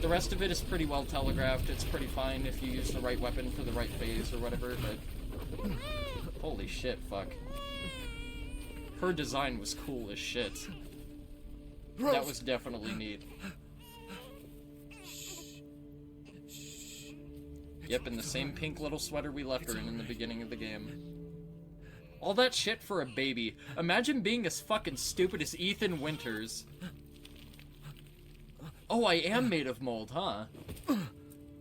The rest of it is pretty well telegraphed. It's pretty fine if you use the right weapon for the right phase or whatever, but... Holy shit, fuck. Her design was cool as shit. That was definitely neat. Yep, in the same pink little sweater we left her in the beginning of the game. All that shit for a baby. Imagine being as fucking stupid as Ethan Winters. Oh, I am made of mold, huh?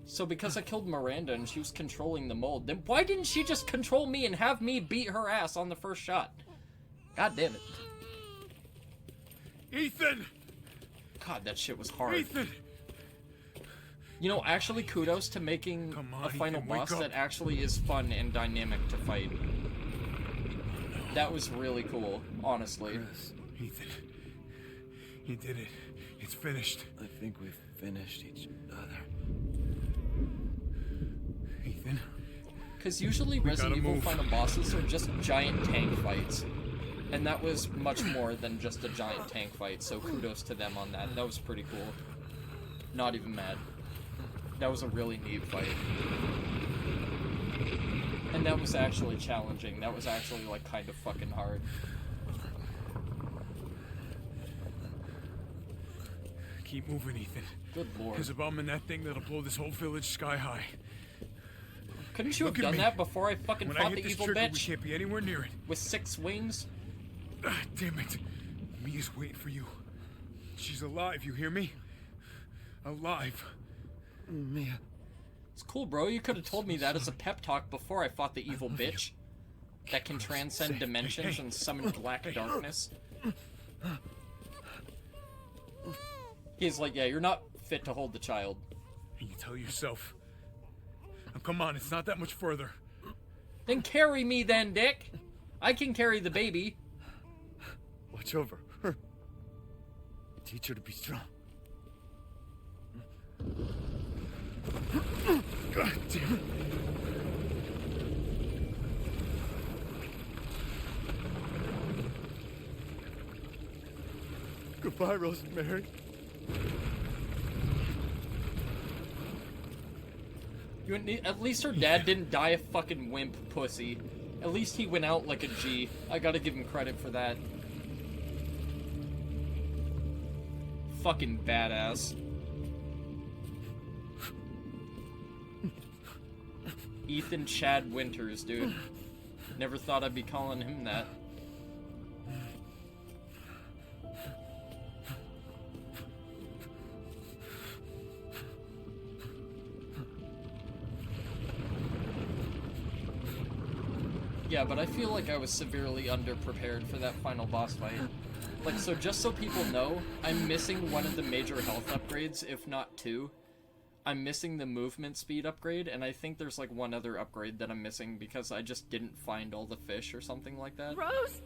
So because I killed Miranda and she was controlling the mold, then why didn't she just control me and have me beat her ass on the first shot? God damn it. Ethan! God, that shit was hard. Ethan! You know, actually kudos to making a final boss that actually is fun and dynamic to fight. That was really cool, honestly. Chris. Ethan. He did it. It's finished. I think we've finished each other. Ethan. Because usually Resident Evil final bosses are just giant tank fights. And that was much more than just a giant tank fight, so kudos to them on that. That was pretty cool. Not even mad. That was a really neat fight. And that was actually challenging. That was actually, like, kind of fucking hard. Keep moving, Ethan. Good lord. There's a bomb in that thing that'll blow this whole village sky high. Couldn't you have done that before I fucking fought the evil bitch? We can't be anywhere near it. With 6 wings? Ah, damn it. Mia's waiting for you. She's alive, you hear me? Alive. Mia. It's cool, bro. You could have told me that as a pep talk before I fought the evil bitch. That can transcend dimensions and summon black darkness. He's like, yeah, you're not fit to hold the child. And you tell yourself. Now, come on, it's not that much further. Then carry me then, Dick. I can carry the baby. Watch over her. Teach her to be strong. God damn it. Goodbye, Rosemary. At least her dad didn't die a fucking wimp pussy. At least he went out like a G. I gotta give him credit for that. Fucking badass. Ethan Chad Winters, dude. Never thought I'd be calling him that. Yeah, but I feel like I was severely underprepared for that final boss fight. Like, so just so people know, I'm missing one of the major health upgrades, if not 2. I'm missing the movement speed upgrade, and I think there's like one other upgrade that I'm missing because I just didn't find all the fish or something like that. Rose!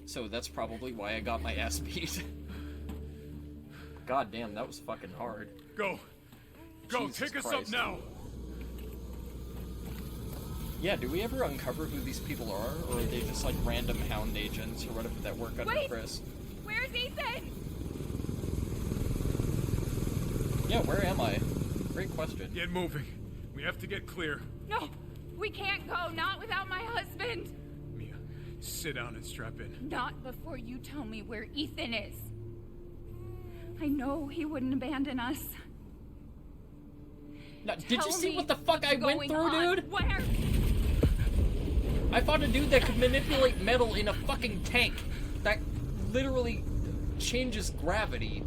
So that's probably why I got my ass beat. God damn, that was fucking hard. Go! Go, Jesus take us Christ. up now! Yeah, do we ever uncover who these people are, or are they just like random hound agents or whatever that work under Chris? Where's Ethan? Yeah, where am I? Great question. Get moving. We have to get clear. No, we can't go. Not without my husband. Mia, sit down and strap in. Not before you tell me where Ethan is. I know he wouldn't abandon us. Now, did you see what the fuck I went through, on. dude? Where? I fought a dude that could manipulate metal in a fucking tank. That literally changes gravity.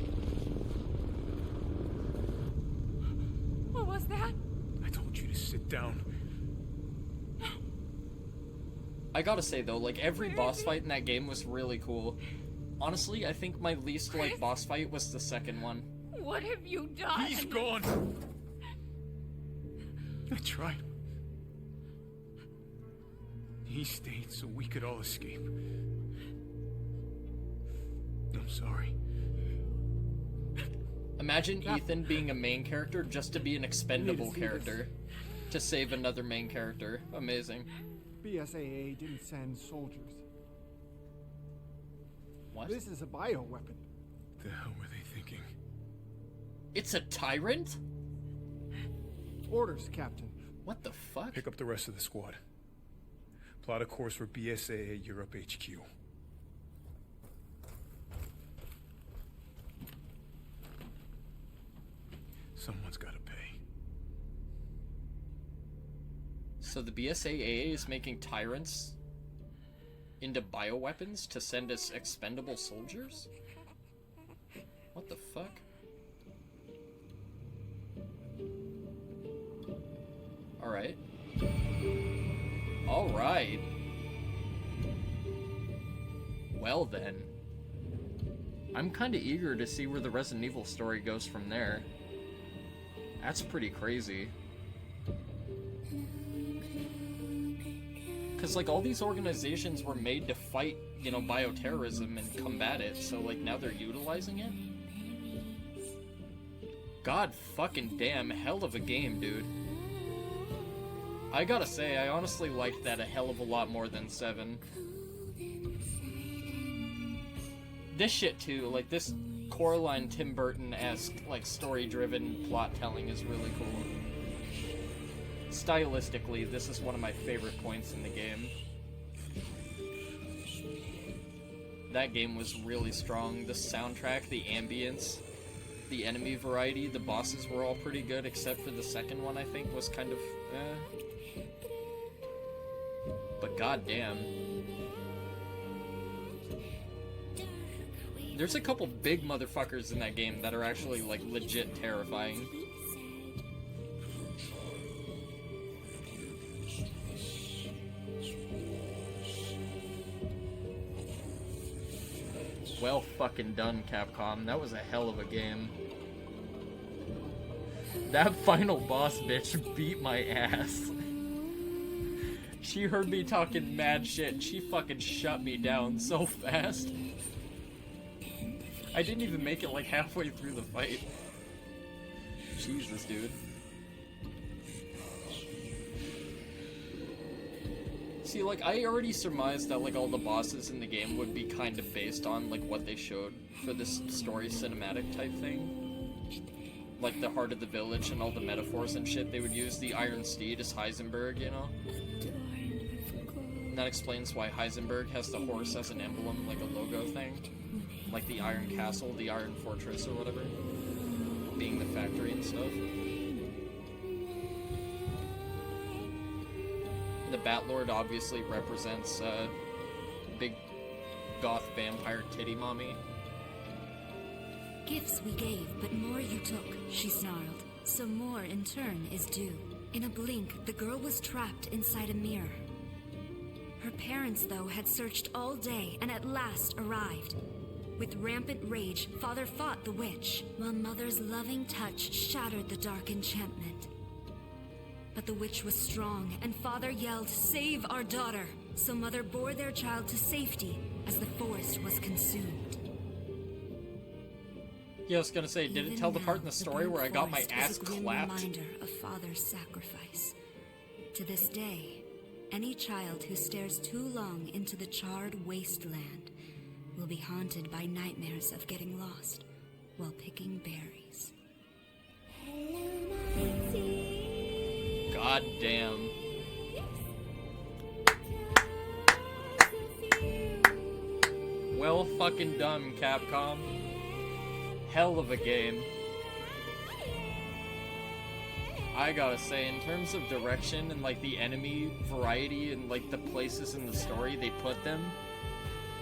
What was that? I told you to sit down. I gotta say though, like every boss fight in that game was really cool. Honestly, I think my least like boss fight was the second one. What have you done? He's gone. I tried. He stayed so we could all escape. I'm sorry. Imagine Ethan being a main character just to be an expendable character. To save another main character. Amazing. BSAA didn't send soldiers. What? This is a bioweapon. The hell were they thinking? It's a tyrant? Orders, Captain. What the fuck? Pick up the rest of the squad. Plot a course for BSAA Europe HQ. Someone's gotta pay. So the BSAA is making tyrants into bioweapons to send us expendable soldiers? What the fuck? Alright. Alright. Well then. I'm kinda eager to see where the Resident Evil story goes from there. That's pretty crazy. Because, like, all these organizations were made to fight, you know, bioterrorism and combat it, so, like, now they're utilizing it? God fucking damn, hell of a game, dude. I gotta say, I honestly liked that a hell of a lot more than 7. This shit, too, like, this Coraline Tim Burton-esque, like, story-driven plot-telling is really cool. Stylistically, this is one of my favorite points in the game. That game was really strong. The soundtrack, the ambience, the enemy variety, the bosses were all pretty good, except for the second one, I think, was kind of, But goddamn. There's a couple big motherfuckers in that game that are actually, like, legit terrifying. Well fucking done, Capcom. That was a hell of a game. That final boss bitch beat my ass. She heard me talking mad shit and she fucking shut me down so fast. I didn't even make it like halfway through the fight. Jesus, dude. See, like, I already surmised that, like, all the bosses in the game would be kind of based on, like, what they showed for this story cinematic type thing. Like, the heart of the village and all the metaphors and shit. They would use the Iron Steed as Heisenberg, you know? And that explains why Heisenberg has the horse as an emblem, like a logo thing. Like the Iron Castle, the Iron Fortress, or whatever. Being the factory and stuff. The Batlord obviously represents big goth vampire titty mommy. Gifts we gave, but more you took, she snarled. So more in turn is due. In a blink, the girl was trapped inside a mirror. Her parents, though, had searched all day and at last arrived. With rampant rage, Father fought the witch, while Mother's loving touch shattered the dark enchantment. But the witch was strong, and Father yelled, "Save our daughter!" So Mother bore their child to safety as the forest was consumed. Yeah, I was gonna say, did it tell the part in the story where I got my ass clapped? Reminder of Father's sacrifice. To this day, any child who stares too long into the charred wasteland will be haunted by nightmares of getting lost while picking berries. God damn. Well fucking done, Capcom. Hell of a game. I gotta say, in terms of direction and like the enemy variety and like the places in the story they put them,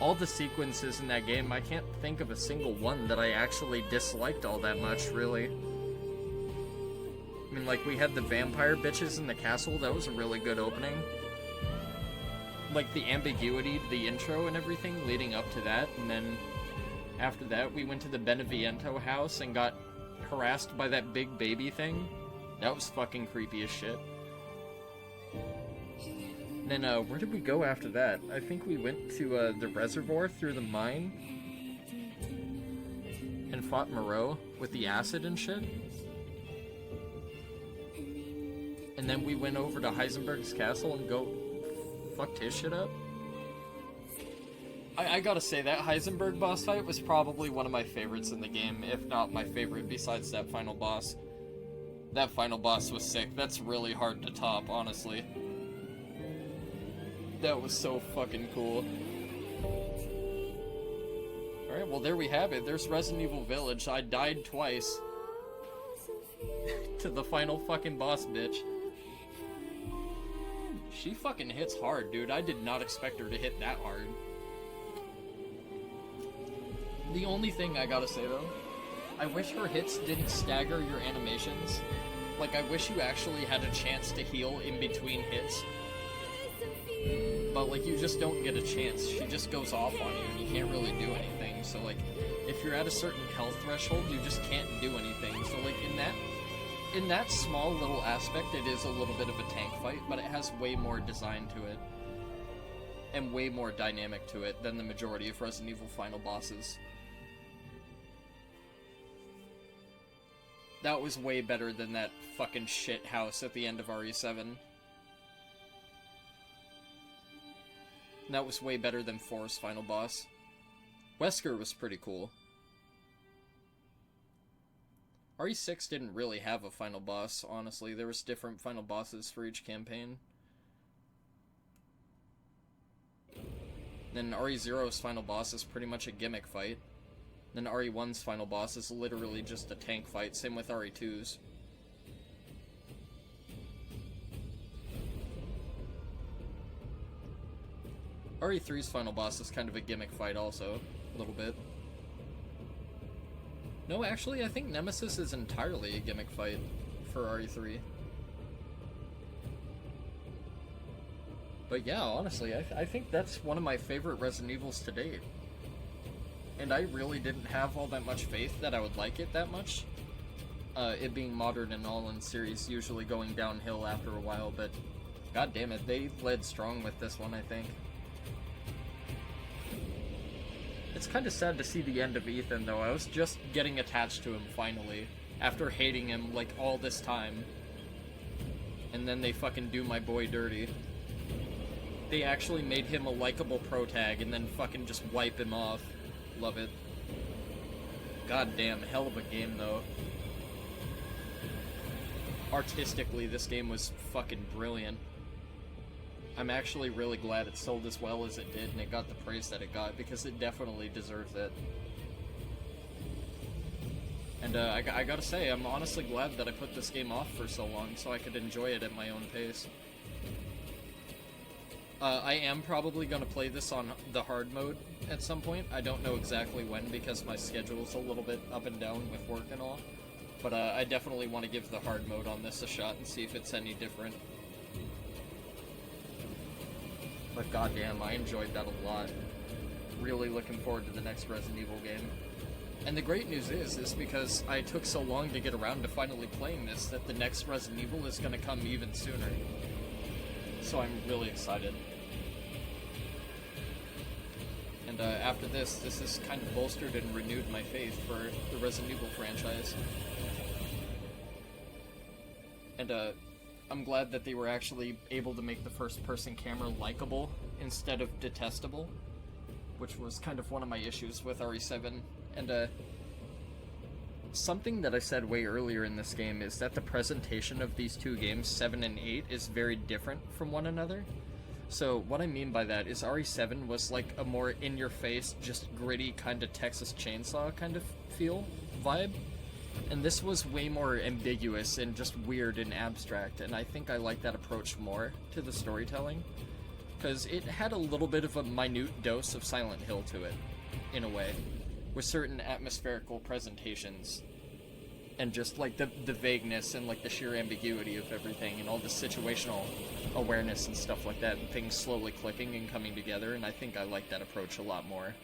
all the sequences in that game, I can't think of a single one that I actually disliked all that much, really. I mean, like, we had the vampire bitches in the castle, that was a really good opening. Like, the ambiguity to the intro and everything leading up to that, and then after that, we went to the Beneviento house and got harassed by that big baby thing. That was fucking creepy as shit. And then, where did we go after that? I think we went to, the reservoir through the mine. And fought Moreau with the acid and shit. And then we went over to Heisenberg's castle and fucked his shit up. I gotta say, that Heisenberg boss fight was probably one of my favorites in the game, if not my favorite besides that final boss. That final boss was sick. That's really hard to top, honestly. That was so fucking cool. Alright, well there we have it. There's Resident Evil Village. I died twice. To the final fucking boss bitch. She fucking hits hard, dude. I did not expect her to hit that hard. The only thing I gotta say though, I wish her hits didn't stagger your animations. Like, I wish you actually had a chance to heal in between hits. But, like, you just don't get a chance. She just goes off on you, and you can't really do anything. So, like, if you're at a certain health threshold, you just can't do anything. So, like, in that small little aspect, it is a little bit of a tank fight, but it has way more design to it. And way more dynamic to it than the majority of Resident Evil final bosses. That was way better than that fucking shit house at the end of RE7. That was way better than 4's final boss. Wesker was pretty cool. RE6 didn't really have a final boss, honestly. There was different final bosses for each campaign. Then RE0's final boss is pretty much a gimmick fight. Then RE1's final boss is literally just a tank fight, same with RE2's. RE3's final boss is kind of a gimmick fight also, a little bit. No, actually, I think Nemesis is entirely a gimmick fight for RE3. But yeah, honestly, I think that's one of my favorite Resident Evils to date. And I really didn't have all that much faith that I would like it that much. It being modern and all in series, usually going downhill after a while, but god damn it, they led strong with this one, I think. It's kind of sad to see the end of Ethan, though. I was just getting attached to him, finally, after hating him, like, all this time. And then they fucking do my boy dirty. They actually made him a likable protag, and then fucking just wipe him off. Love it. God damn, hell of a game, though. Artistically, this game was fucking brilliant. I'm actually really glad it sold as well as it did and it got the praise that it got, because it definitely deserves it. And I gotta say, I'm honestly glad that I put this game off for so long so I could enjoy it at my own pace. I am probably gonna play this on the hard mode at some point. I don't know exactly when, because my schedule's a little bit up and down with work and all. But I definitely want to give the hard mode on this a shot and see if it's any different. But goddamn, I enjoyed that a lot. Really looking forward to the next Resident Evil game. And the great news is because I took so long to get around to finally playing this, that the next Resident Evil is going to come even sooner. So I'm really excited. And after this has kind of bolstered and renewed my faith for the Resident Evil franchise. And I'm glad that they were actually able to make the first-person camera likable instead of detestable, which was kind of one of my issues with RE7. And something that I said way earlier in this game is that the presentation of these two games, 7 and 8, is very different from one another. So what I mean by that is RE7 was like a more in-your-face, just gritty kind of Texas Chainsaw kind of feel, vibe. And this was way more ambiguous and just weird and abstract, and I think I like that approach more to the storytelling, because it had a little bit of a minute dose of Silent Hill to it, in a way, with certain atmospherical presentations, and just like the vagueness and like the sheer ambiguity of everything, and all the situational awareness and stuff like that, and things slowly clicking and coming together, and I think I like that approach a lot more.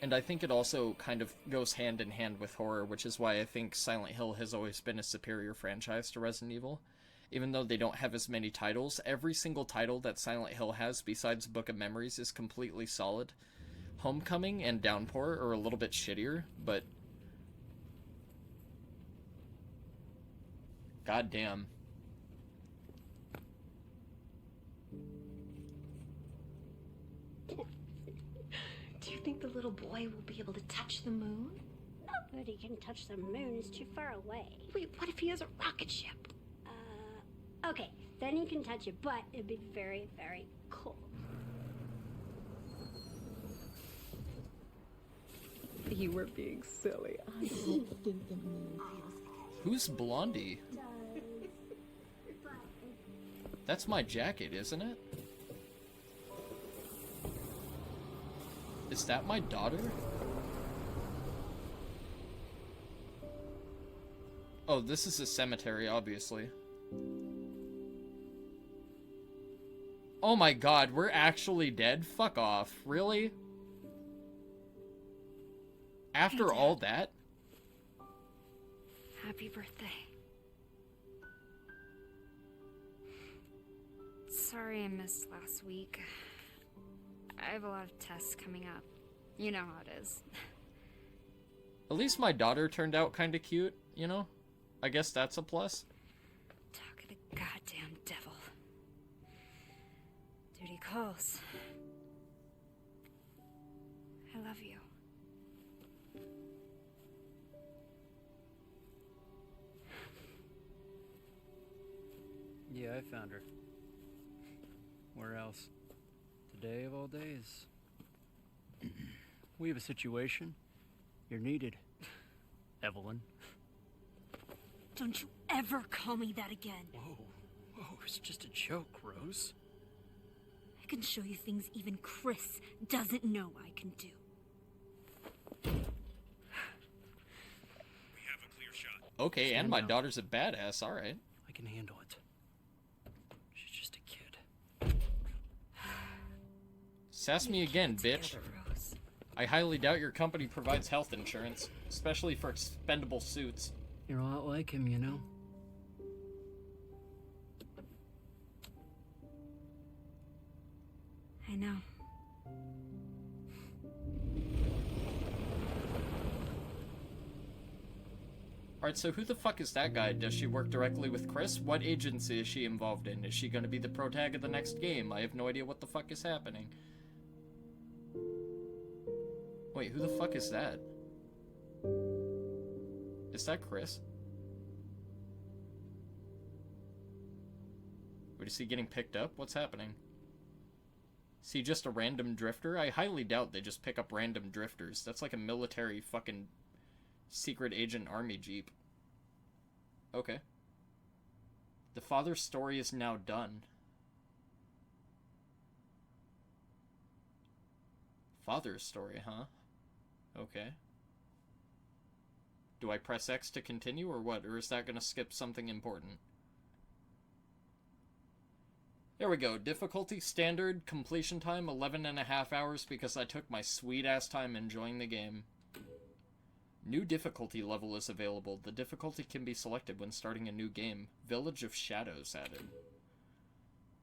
And I think it also kind of goes hand in hand with horror, which is why I think Silent Hill has always been a superior franchise to Resident Evil. Even though they don't have as many titles, every single title that Silent Hill has besides Book of Memories is completely solid. Homecoming and Downpour are a little bit shittier, but goddamn. Do you think the little boy will be able to touch the moon? Of But he can touch the moon. It's too far away. Wait, what if he has a rocket ship? Okay, then he can touch it, but it'd be very, very cold. You were being silly. I don't think the moon feels. Who's Blondie? That's my jacket, isn't it? Is that my daughter? Oh, this is a cemetery, obviously. Oh my god, we're actually dead? Fuck off. Really? After all that? Happy birthday. Sorry I missed last week. I have a lot of tests coming up. You know how it is. At least my daughter turned out kind of cute, you know? I guess that's a plus. Talk of the goddamn devil. Duty calls. I love you. Yeah, I found her. Where else? Today of all days. We have a situation. You're needed, Evelyn. Don't you ever call me that again. Whoa, it's just a joke, Rose. I can show you things even Chris doesn't know I can do. We have a clear shot. Okay, and my daughter's a badass, alright. I can handle it. She's just a kid. Sass me again, bitch. I highly doubt your company provides health insurance, especially for expendable suits. You're a lot like him, you know? I know. Alright, so who the fuck is that guy? Does she work directly with Chris? What agency is she involved in? Is she gonna be the protag of the next game? I have no idea what the fuck is happening. Wait, who the fuck is that? Is that Chris? Wait, is he getting picked up? What's happening? Is he just a random drifter? I highly doubt they just pick up random drifters. That's like a military fucking secret agent army jeep. Okay. The father's story is now done. Father's story, huh? Okay. Do I press X to continue or what? Or is that gonna skip something important? There we go. Difficulty standard, completion time 11.5 hours because I took my sweet ass time enjoying the game. New difficulty level is available. The difficulty can be selected when starting a new game. Village of Shadows added.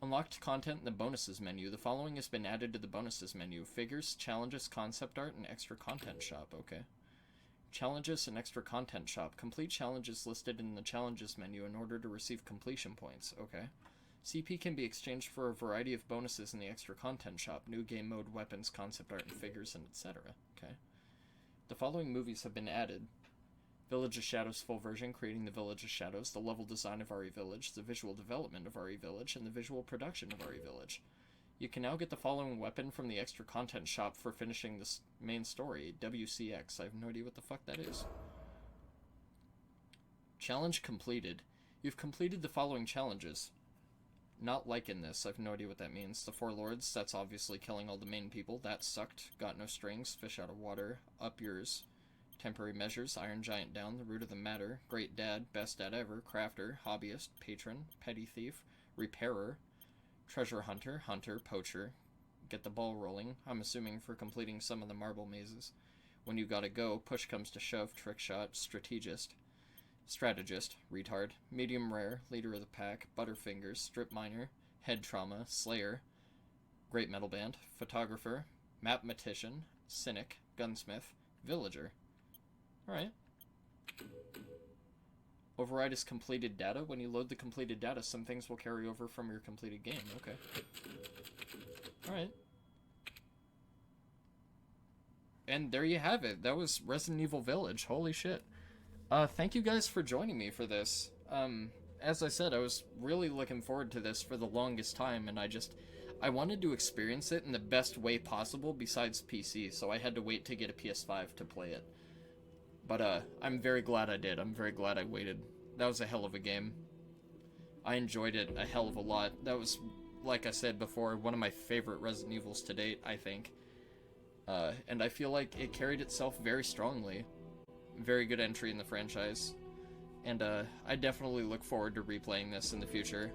Unlocked content in the bonuses menu. The following has been added to the bonuses menu. Figures, challenges, concept art, and extra content shop. Okay. Challenges and extra content shop. Complete challenges listed in the challenges menu in order to receive completion points. Okay. CP can be exchanged for a variety of bonuses in the extra content shop. New game mode, weapons, concept art, and figures, and etc. Okay. The following movies have been added. Village of Shadows full version, creating the Village of Shadows, the level design of RE Village, the visual development of RE Village, and the visual production of RE Village. You can now get the following weapon from the extra content shop for finishing this main story, WCX. I have no idea what the fuck that is. Challenge completed. You've completed the following challenges. Not liking this, I have no idea what that means. The Four Lords, that's obviously killing all the main people. That sucked. Got no strings, fish out of water. Up yours. Temporary measures, Iron Giant down, the root of the matter, Great Dad, best dad ever, Crafter, Hobbyist, Patron, Petty Thief, Repairer, Treasure Hunter, Hunter, Poacher, Get the Ball Rolling, I'm assuming for completing some of the marble mazes. When you gotta go, push comes to shove, Trick Shot, Strategist, Retard, Medium Rare, Leader of the Pack, Butterfingers, Strip Miner, Head Trauma, Slayer, Great Metal Band, Photographer, Mathematician, Cynic, Gunsmith, Villager. Alright. Override is completed data. When you load the completed data, some things will carry over from your completed game. Okay. Alright. and there you have it. That was Resident Evil Village. Holy shit. Thank you guys for joining me for this. As I said, I was really looking forward to this for the longest time, and I wanted to experience it in the best way possible besides PC, so I had to wait to get a PS5 to play it. But, I'm very glad I did. I'm very glad I waited. That was a hell of a game. I enjoyed it a hell of a lot. That was, like I said before, one of my favorite Resident Evils to date, I think. And I feel like it carried itself very strongly. Very good entry in the franchise. And I definitely look forward to replaying this in the future.